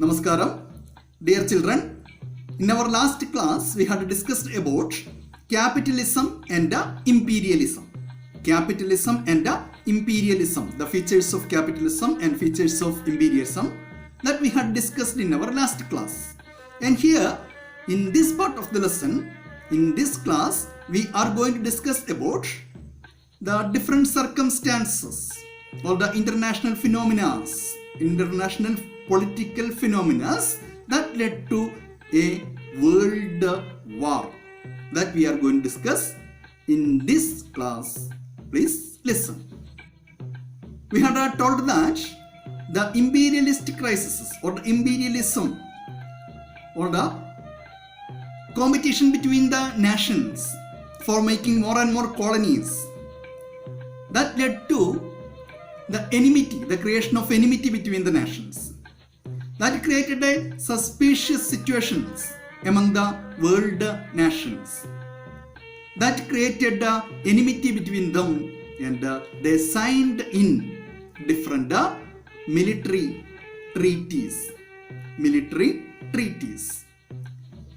Namaskaram, dear children. In our last class, we had discussed about capitalism and imperialism. Capitalism and imperialism, the features of capitalism and features of imperialism that we had discussed in our last class. And here, in this part of the lesson, in this class, we are going to discuss about the different circumstances or the international phenomena, international political phenomena that led to a world war that we are going to discuss in this class. Please listen. We had told that the imperialist crisis or the imperialism or the competition between the nations for making more and more colonies that led to the enmity, the creation of enmity between the nations. That created a suspicious situations among the world nations. That created enmity between them, and they signed in different military treaties. Military treaties.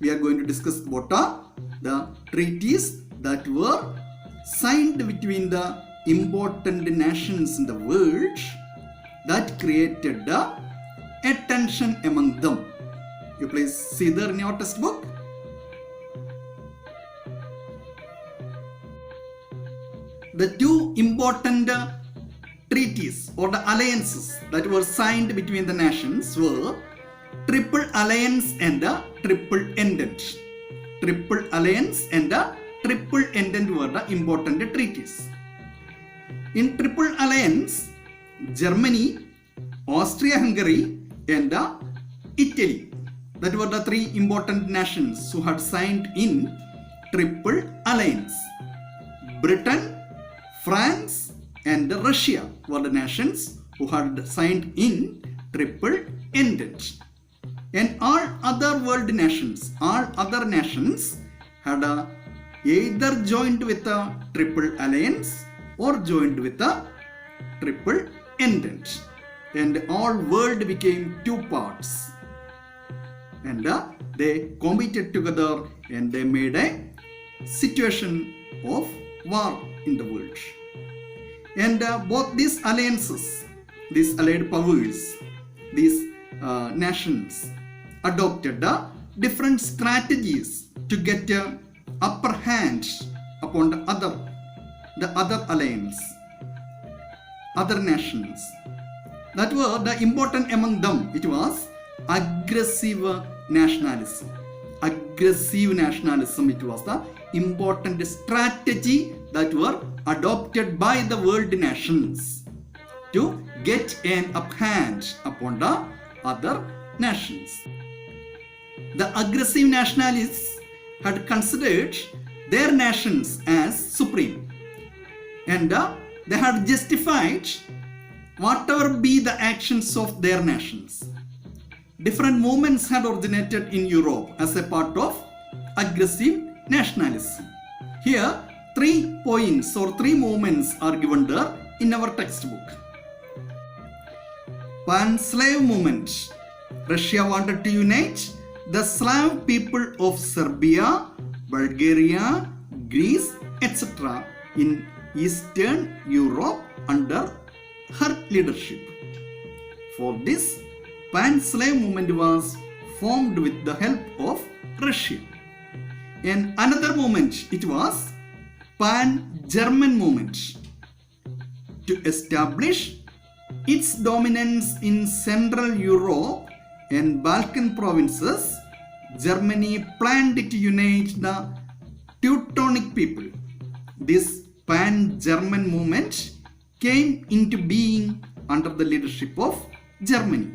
We are going to discuss about the treaties that were signed between the important nations in the world that created a tension among them. You please see there in your textbook. The two important treaties or the alliances that were signed between the nations were Triple Alliance and Triple Entente. Triple Alliance and Triple Entente were the important treaties. In Triple Alliance, Germany, Austria-Hungary and Italy, that were the three important nations who had signed in Triple Alliance. Britain, France and Russia were the nations who had signed in Triple Entente. And all other world nations, all other nations had either joined with a Triple Alliance or joined with a Triple Entente. And all world became two parts. And they competed together and they made a situation of war in the world. And both these alliances, these allied powers, these nations adopted different strategies to get upper hand upon the other alliance, other nations. That were the important among them. It was aggressive nationalism. Aggressive nationalism, it was the important strategy that were adopted by the world nations to get an upper hand upon the other nations. The aggressive nationalists had considered their nations as supreme, and they had justified whatever be the actions of their nations. Different movements had originated in Europe as a part of aggressive nationalism. Here, 3 points or 3 movements are given there in our textbook. Pan-Slave movement. Russia wanted to unite the Slav people of Serbia, Bulgaria, Greece, etc. in Eastern Europe under her leadership. For this, Pan-Slave movement was formed with the help of Russia. And another movement, it was Pan-German movement. To establish its dominance in Central Europe and Balkan provinces, Germany planned to unite the Teutonic people. This Pan-German movement came into being under the leadership of Germany.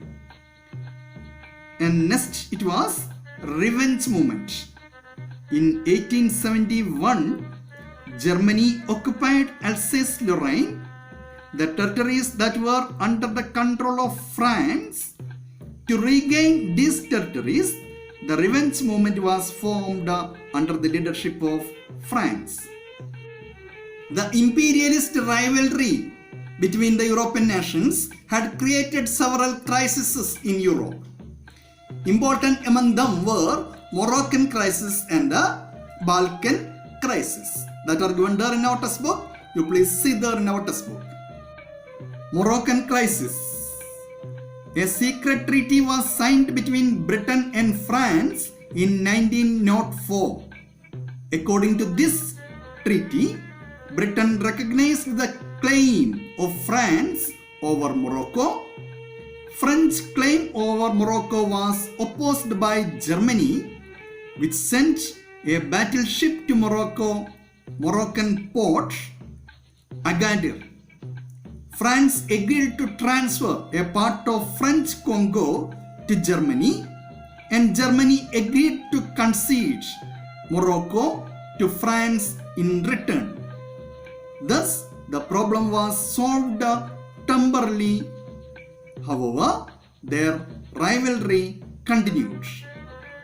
And next, it was revenge movement. In 1871, Germany occupied Alsace-Lorraine, the territories that were under the control of France. To regain these territories, the revenge movement was formed under the leadership of France. The imperialist rivalry between the European nations had created several crises in Europe. Important among them were Moroccan crisis and the Balkan crisis that are given there in our textbook. You please see there in our textbook. Moroccan crisis. A secret treaty was signed between Britain and France in 1904. According to this treaty, Britain recognized the claim of France over Morocco. French claim over Morocco was opposed by Germany, which sent a battleship to Moroccan port Agadir. France agreed to transfer a part of French Congo to Germany, and Germany agreed to concede Morocco to France in return. Thus, the problem was solved temporarily. However, their rivalry continued,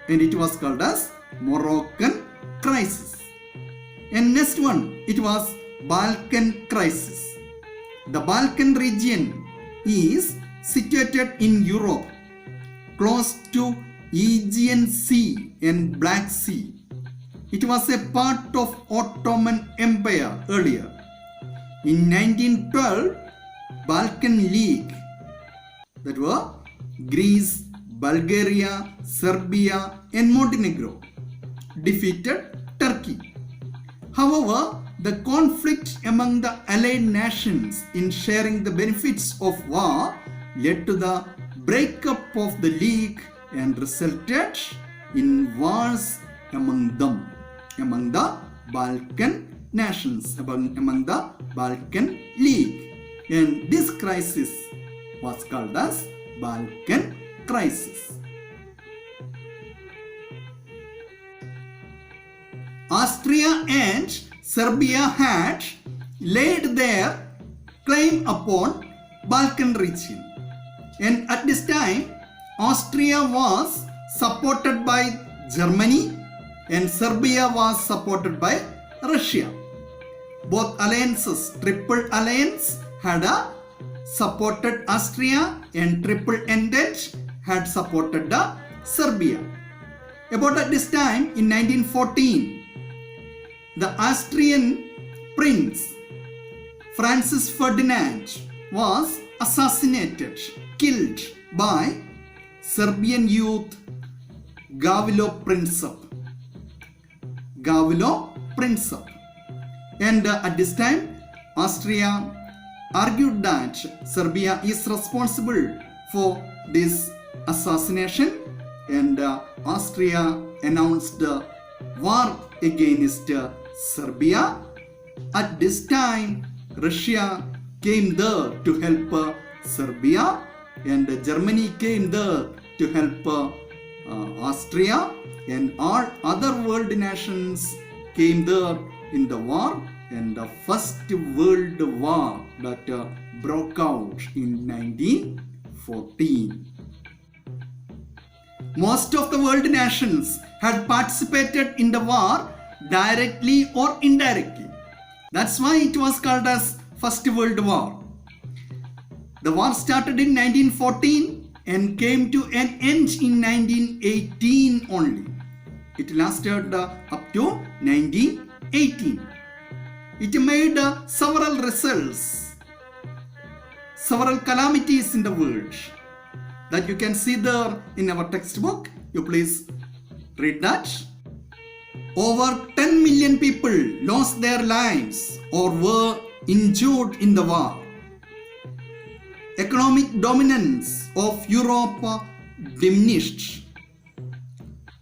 and it was called as Moroccan crisis. And next one, it was Balkan crisis. The Balkan region is situated in Europe, close to Aegean Sea and Black Sea. It was a part of Ottoman Empire earlier. In 1912, Balkan League, that were Greece, Bulgaria, Serbia and Montenegro, defeated Turkey. However, the conflict among the allied nations in sharing the benefits of war led to the breakup of the league and resulted in wars among them, among the Balkan nations, among the Balkan League. And this crisis was called as Balkan crisis. Austria and Serbia had laid their claim upon Balkan region, and at this time Austria was supported by Germany and Serbia was supported by Russia. Both alliances, Triple Alliance had supported Austria and Triple Entente had supported Serbia. About at this time in 1914, the Austrian prince Francis Ferdinand was assassinated, killed by Serbian youth Gavrilo Princip. And at this time, Austria argued that Serbia is responsible for this assassination, and Austria announced war against Serbia. At this time, Russia came there to help Serbia, and Germany came there to help Austria, and all other world nations came there in the war, and the First World War that broke out in 1914. Most of the world nations had participated in the war directly or indirectly. That's why it was called as First World War. The war started in 1914 and came to an end in 1918 only. It lasted up to 1918. It made several results, several calamities in the world that you can see there in our textbook. You please read that. Over 10 million people lost their lives or were injured in the war. Economic dominance of Europe diminished.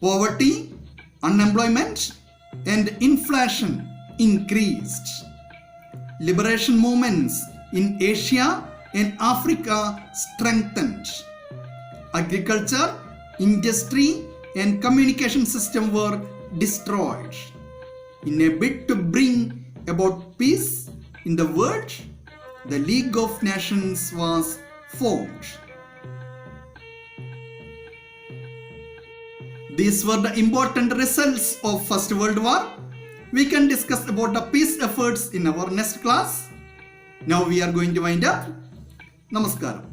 Poverty, unemployment, and inflation increased. Liberation movements in Asia and Africa strengthened. Agriculture, industry, and communication system were destroyed. In a bid to bring about peace in the world, the League of Nations was formed. These were the important results of First World War. We can discuss about the peace efforts in our next class. Now we are going to wind up. Namaskaram.